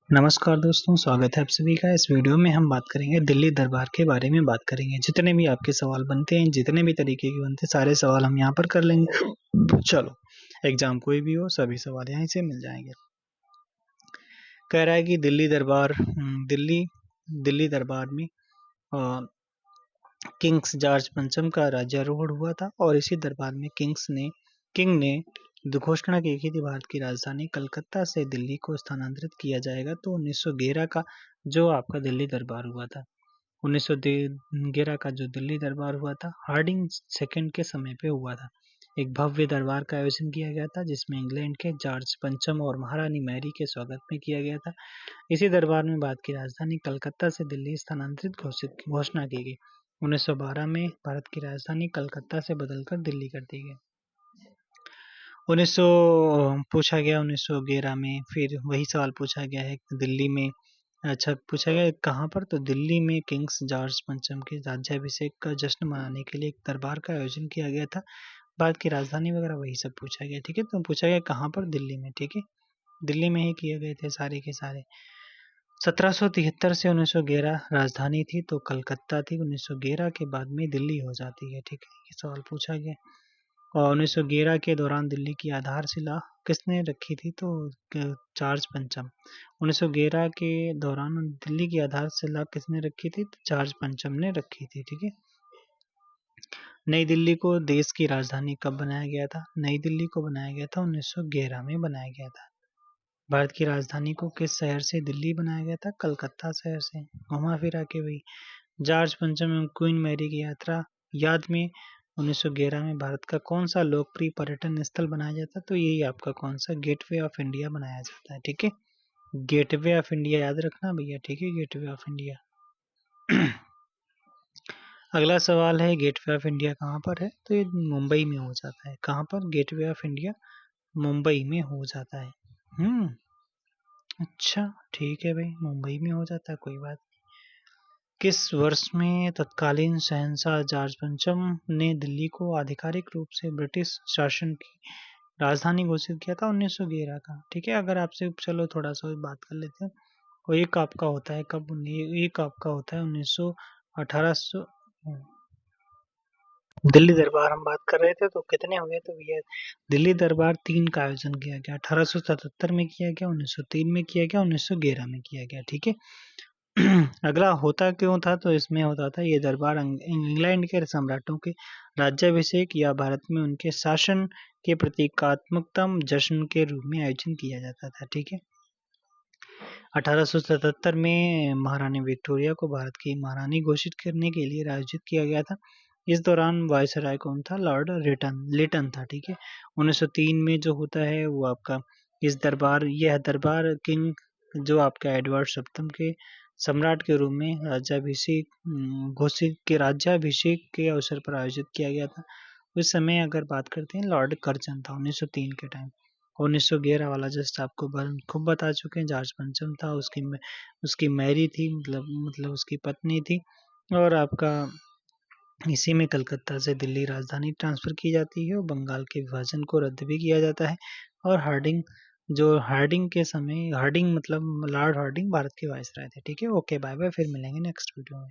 नमस्कार दोस्तों, स्वागत है आप सभी का। इस वीडियो में हम बात करेंगे दिल्ली दरबार के बारे में बात करेंगे। जितने भी आपके सवाल बनते हैं, जितने भी तरीके के बनते हैं, सारे सवाल हम यहाँ पर कर लेंगे। चलो, एग्जाम कोई भी हो, सभी सवाल यहीं से मिल जाएंगे। कह रहा है कि दिल्ली दरबार में किंग्स जॉर्ज पंचम का राज्यारोहण हुआ था और इसी दरबार में किंग ने घोषणा की थी भारत की राजधानी कलकत्ता से दिल्ली को स्थानांतरित किया जाएगा। तो 1911 का जो आपका दिल्ली दरबार हुआ था, 1911 का जो दिल्ली दरबार हुआ था, हार्डिंग सेकंड के समय पे हुआ था। एक भव्य दरबार का आयोजन किया गया था जिसमें इंग्लैंड के जॉर्ज पंचम और महारानी मैरी के स्वागत में किया गया था। इसी दरबार में भारत की राजधानी कलकत्ता से दिल्ली स्थानांतरित घोषणा की गई। 1912 में भारत की राजधानी कलकत्ता से बदलकर दिल्ली कर दी गई। 1900 पूछा गया 1911 में, फिर वही सवाल पूछा गया है दिल्ली में। अच्छा, पूछा गया कहाँ पर, तो दिल्ली में किंग्स जॉर्ज पंचम के राज्याभिषेक का जश्न मनाने के लिए एक दरबार का आयोजन किया गया था। भारत की राजधानी वगैरह वही सब पूछा गया। ठीक है, तो पूछा गया कहाँ पर, दिल्ली में। ठीक है, दिल्ली में ही किए गए थे सारे के सारे। 1773 से 1911 राजधानी थी तो कलकत्ता थी। 1911 के बाद में दिल्ली हो जाती है। ठीक है, ये सवाल पूछा गया। और 1911 के दौरान दिल्ली की आधारशिला किसने रखी थी, तो जॉर्ज पंचम। 1911 के दौरान दिल्ली की आधारशिला किसने रखी थी, तो जॉर्ज पंचम ने रखी थी। ठीक है। नई दिल्ली को देश की राजधानी कब बनाया गया था? नई दिल्ली को बनाया गया था 1911 में बनाया गया था। भारत की राजधानी को किस शहर से दिल्ली बनाया गया था? कलकत्ता शहर से। घुमा फिरा के भाई, जॉर्ज पंचम एवं क्वीन मैरी की यात्रा याद में 1911 में भारत का कौन सा लोकप्रिय पर्यटन स्थल बनाया जाता है? तो यही आपका कौन सा, गेटवे ऑफ इंडिया बनाया जाता है। ठीक है, गेटवे ऑफ इंडिया याद रखना भैया। ठीक है, गेटवे ऑफ इंडिया। अगला सवाल है, गेटवे ऑफ इंडिया कहाँ पर है? तो ये मुंबई में हो जाता है। कहाँ पर? गेटवे ऑफ इंडिया मुंबई में हो जाता है। अच्छा, ठीक है भाई, मुंबई में हो जाता है, कोई बात। किस वर्ष में तत्कालीन शहंशाह जॉर्ज पंचम ने दिल्ली को आधिकारिक रूप से ब्रिटिश शासन की राजधानी घोषित किया था? 1911 का। ठीक है, अगर आपसे चलो थोड़ा सा बात कर लेते हैं। वो एक आपका होता है कब? एक आपका होता है 1800। दिल्ली दरबार हम बात कर रहे थे तो कितने हुए, तो ये दिल्ली दरबार 3 का आयोजन किया गया। 1877 में किया गया, 1903 में किया गया, 1911 में किया गया। ठीक है। अगला होता क्यों था, तो इसमें होता था ये दरबार इंग्लैंड के सम्राटों के राज्याभिषेक या भारत में उनके शासन के प्रतीकात्मकतम जश्न के रूप में आयोजन किया जाता था। ठीक है। 1877 में महारानी विक्टोरिया को भारत की महारानी घोषित करने के लिए आयोजित किया गया था। इस दौरान वायसराय कौन था? लॉर्ड लिटन था। ठीक है। 1903 में जो होता है वो आपका यह दरबार किंग जो आपका एडवर्ड सप्तम के सम्राट के रूप में राज्याभिषेक के अवसर पर आयोजित किया गया था। उस समय अगर बात करते हैं, लॉर्ड कर्जन था 1903 के टाइम। 1911 वाला जस्ट आपको खूब बता चुके हैं। जॉर्ज पंचम था, उसकी मैरी थी, मतलब उसकी पत्नी थी। और आपका इसी में कलकत्ता से दिल्ली राजधानी ट्रांसफर की जाती है और बंगाल के विभाजन को रद्द भी किया जाता है। और हार्डिंग मतलब लॉर्ड हार्डिंग भारत के वायसराय थे। ठीक है, ओके, बाय बाय, फिर मिलेंगे नेक्स्ट वीडियो में।